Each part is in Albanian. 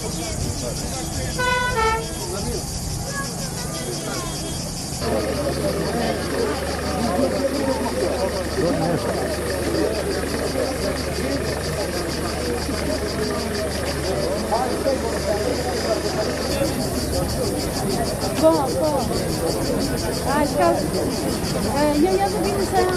Jag vill inte säga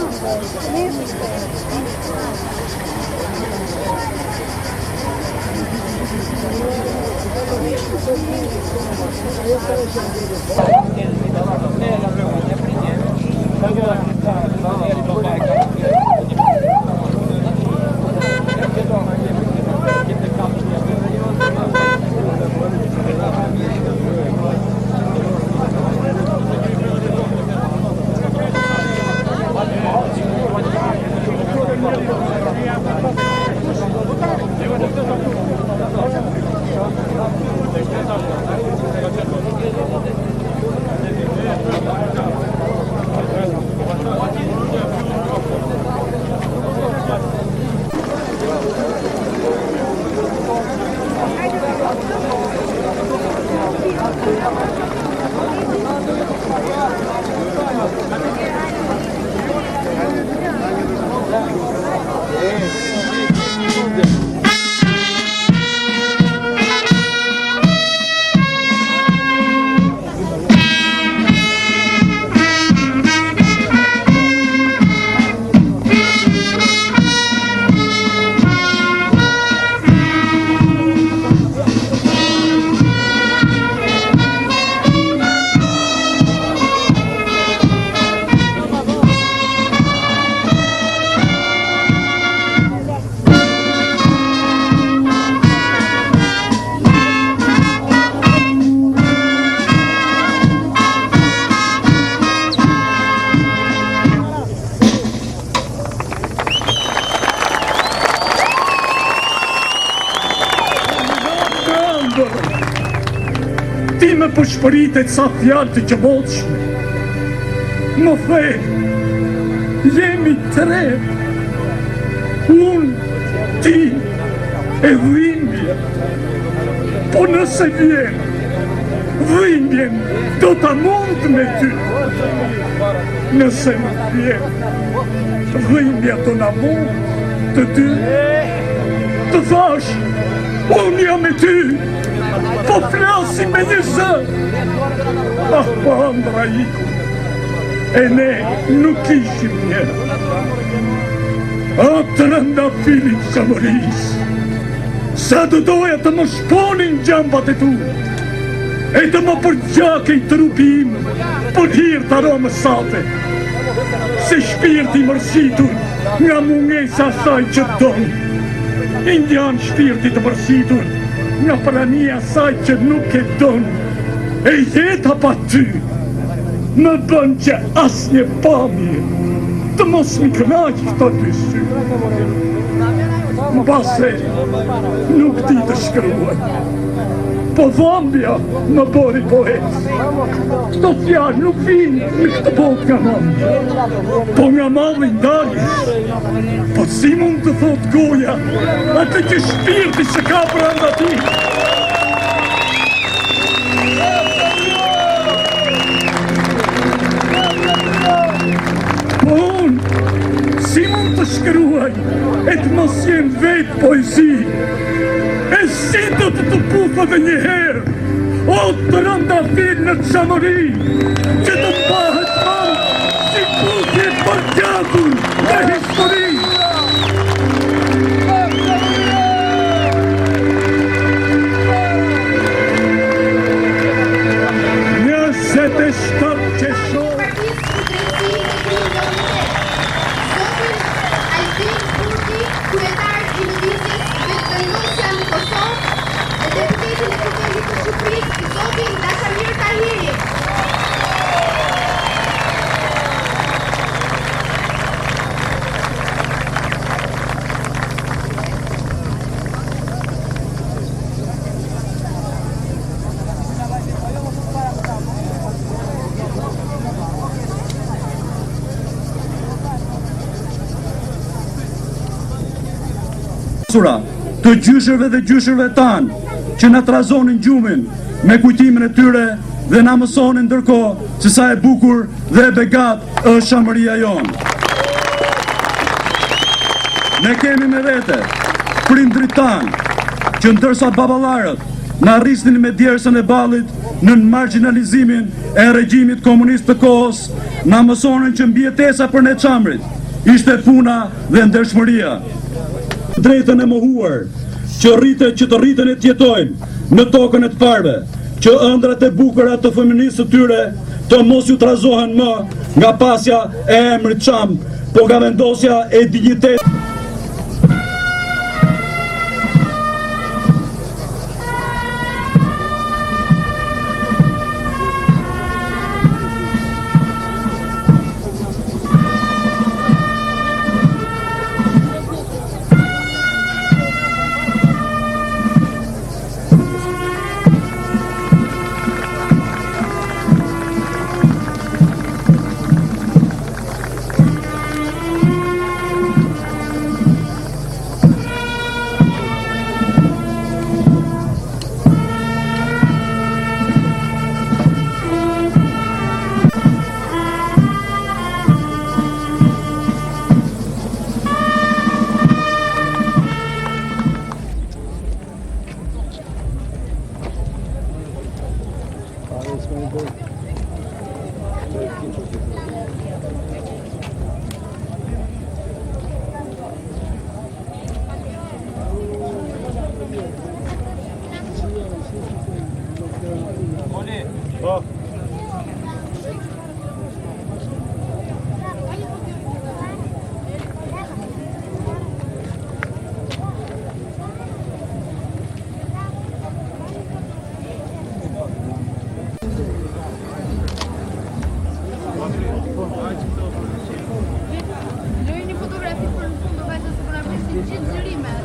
Ti me përshpëritet sa fjalë të qëmoqshme. Më the, jemi tre. Unë, ti e dhimbje. Po nëse vjen, dhimbjen do ta mund me ty. Nëse nuk vjen, dhimbja do na mund të ty. Të thash, unë jam me ty. Po flasim me një zë. Ah, po andra iku. E ne nuk ishim një. Atë rëndafilin Samoris. Sa të doja të më shponin gjambat e tu. E të më përgjake i trupim për hirë të aromë sate. Se shpirti mërsitur nga mungesa saj që donë. Indian shpirti të mërsitur nga prania saj që nuk e donë. E jeta pa ty më bën që as një pamje të mos mi kënaq këto dy sy. Mbase nuk di të shkruaj, po dhambja më bëri poet. Këto fjalë nuk vinë në këtë botë nga malli, po nga malli ndarjes. Po si mund të thot goja atë që shpirti që ka brenda ti? Po unë, si mund të shkruaj e të mos jem vetë poezi? E si do të pufa dhe një herë, o të rëndafil në Samori, që të pahet malë si pufje për gjatur dhe histori. Njëset e shtatë që shohë. Të gjyshërve dhe gjyshërve tanë, që na trazonin gjumin me kujtimin e tyre dhe na mësonin ndërkohë se sa e bukur dhe e begat është shamëria jonë. Ne kemi me vete prindrit tanë që ndërsa baballarët na rrisnin me djersën e ballit në marginalizimin e regjimit komunist të kohës, na mësonin që mbijetesa për ne çamrit ishte puna dhe ndershmëria. Drejtën e mohuar që të rriten e tjetojnë në tokën e të parve, që ëndrat e bukura të fëminisë të tyre të mos ju trazohen më nga pasja e emrit çam, po nga vendosja e dignitetit. Lëjni fotografi për në fund, do vajtë se përna presin gjithë zërimet.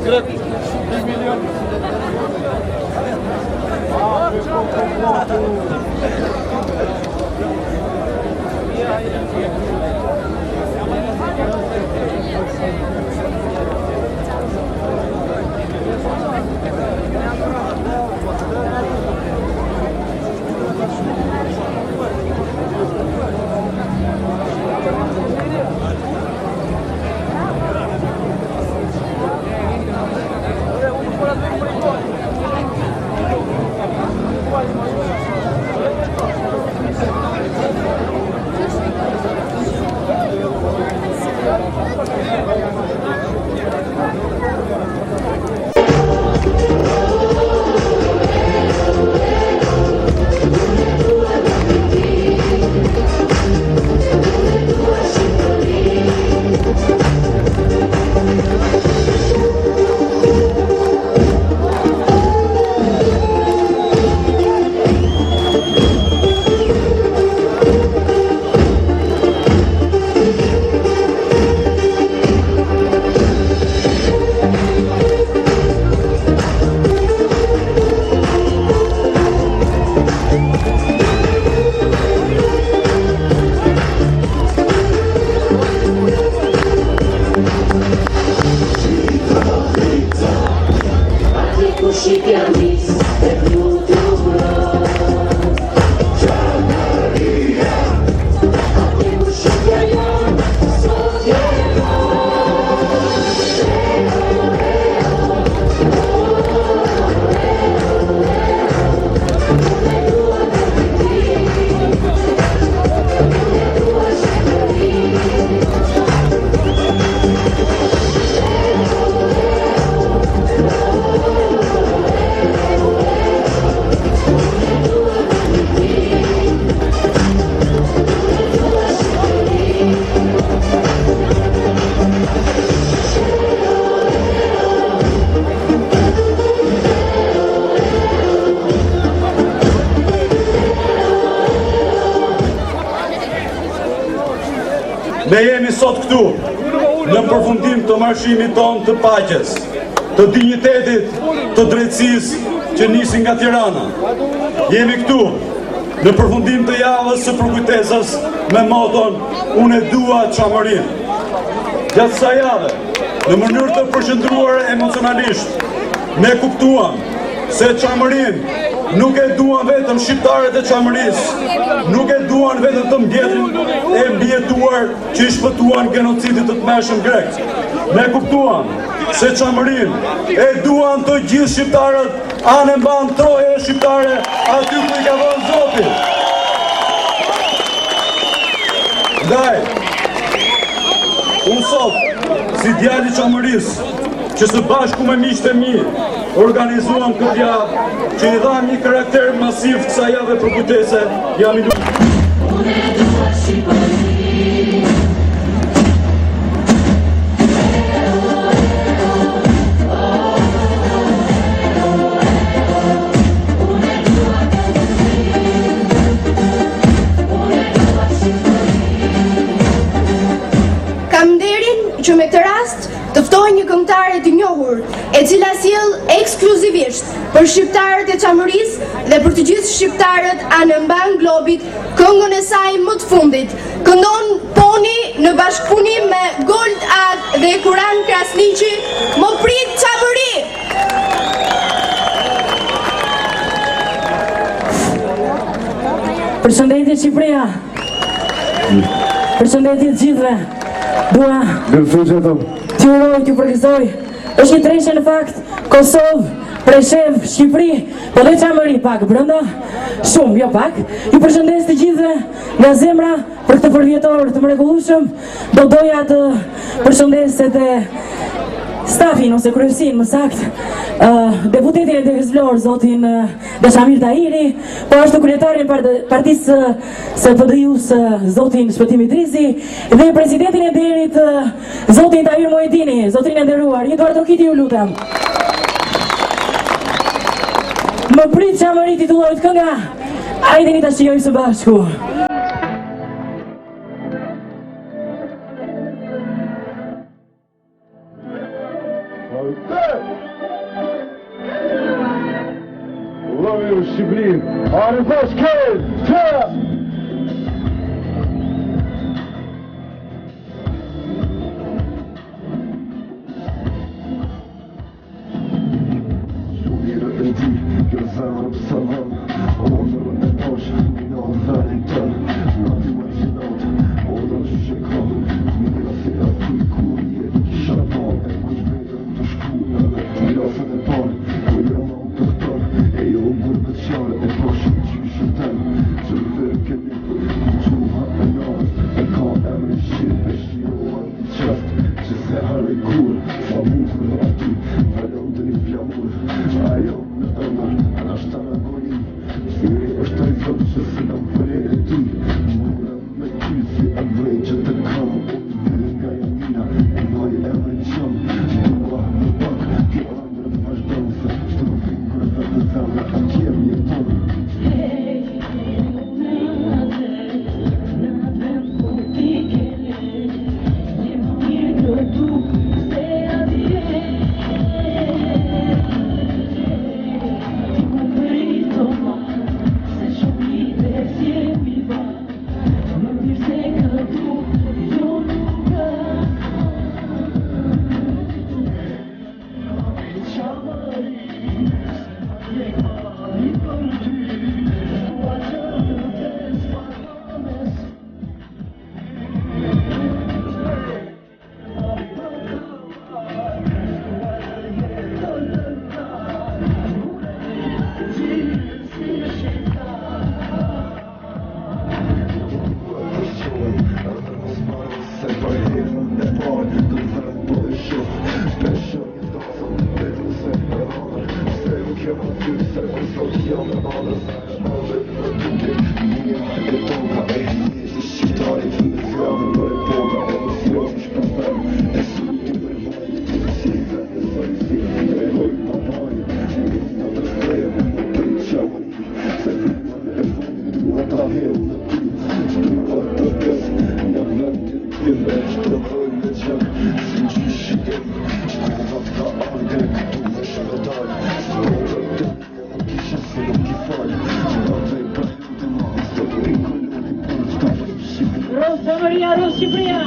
Gratis. 1 milyon. Ne jemi sot këtu në përfundim të marshimit ton të paqes, të dinjitetit, të drejtësisë që nisin nga Tirana. Jemi këtu në përfundim të javës së përkujtesës me moton "Unë e dua Çamërinë". Gjatë kësaj jave, në mënyrë të përqendruar emocionalisht, ne kuptuam se Çamërinë nuk e duan vetëm shqiptarët e Çamërisë, nuk e duan vetëm të mbjetërin e mbjetuar që i shpëtuan genocidit të tmerrshëm grek. Ne kuptuam se Çamërinë e duan të gjithë shqiptarët, anë mban troje shqiptare aty ku i ka vënë Zoti. Ndaj, unë sot, si djali Çamërisë, që së bashku me miqtë e mi, organizuam këtë javë që i dham një karakter masiv kësaj jave përkujtese, jam i Kam nderin që me këtë rast të ftoj një këngëtare të njohur, e cila sjell ekskluzivisht për shqiptarët e Çamërisë dhe për të gjithë shqiptarët anë mban globit këngën e saj më të fundit. Këndon Poni në bashkëpunim me Gold Ag dhe Kuran Krasniqi, "Më prit Çamëri". Përshëndetje Shqipëria. Përshëndetje të gjithëve. Dua t'ju uroj, t'ju përgëzoj. Është një treshe në fakt, Kosovë, Preshev, Shqipëri, po dhe Çamëri pak brenda, shumë, jo pak. Ju përshëndes të gjithëve nga zemra për këtë përvjetor të mrekullueshëm. Do doja të përshëndes edhe stafin ose kryesin më saktë, deputetin e Degës Vlorë, zotin Dashamir Tahiri, po ashtu kryetarin e partisë së PD-s, zotin Shpëtim Idrisi, dhe presidentin e derit, zotin Tahir Muhedini, zotin e nderuar, një duar trokiti ju lutem. Më prit Çamëri titullohet kënga, hajdeni ta shijojmë së bashku. Love Shqipërinë, anë bash këll, të! Shumirët e ti, kjo zemrë pësëllën, onërën e poshë, në verin tënë, në ty më që notë, onërën që shekon, mira se aty kur jetë kisha tonë, e kush vetëm të shku, edhe të jasën e tonë, ku jam të këtonë, e jo më të qare, e poshë që shëtënë, Rosa Maria, Ros Shqipëria!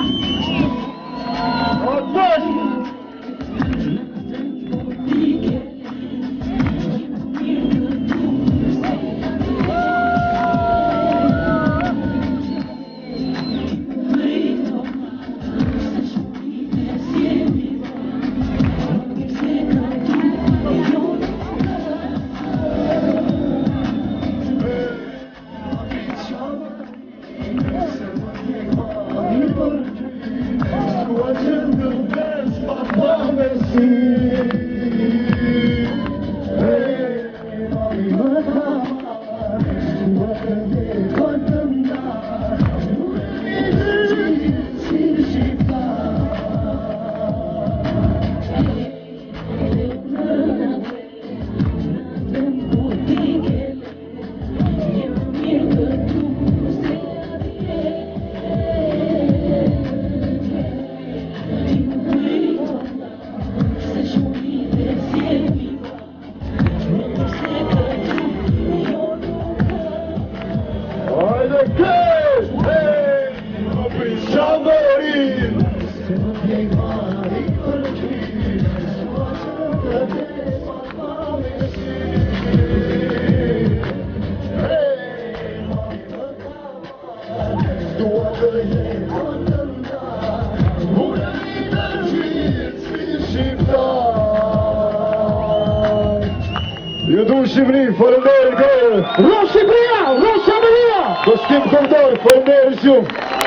Ju du Shqipëri, faleminderit gërë! Ros Shqipëria, Ros Maria! Do shkim këngëtar, faleminderit shumë!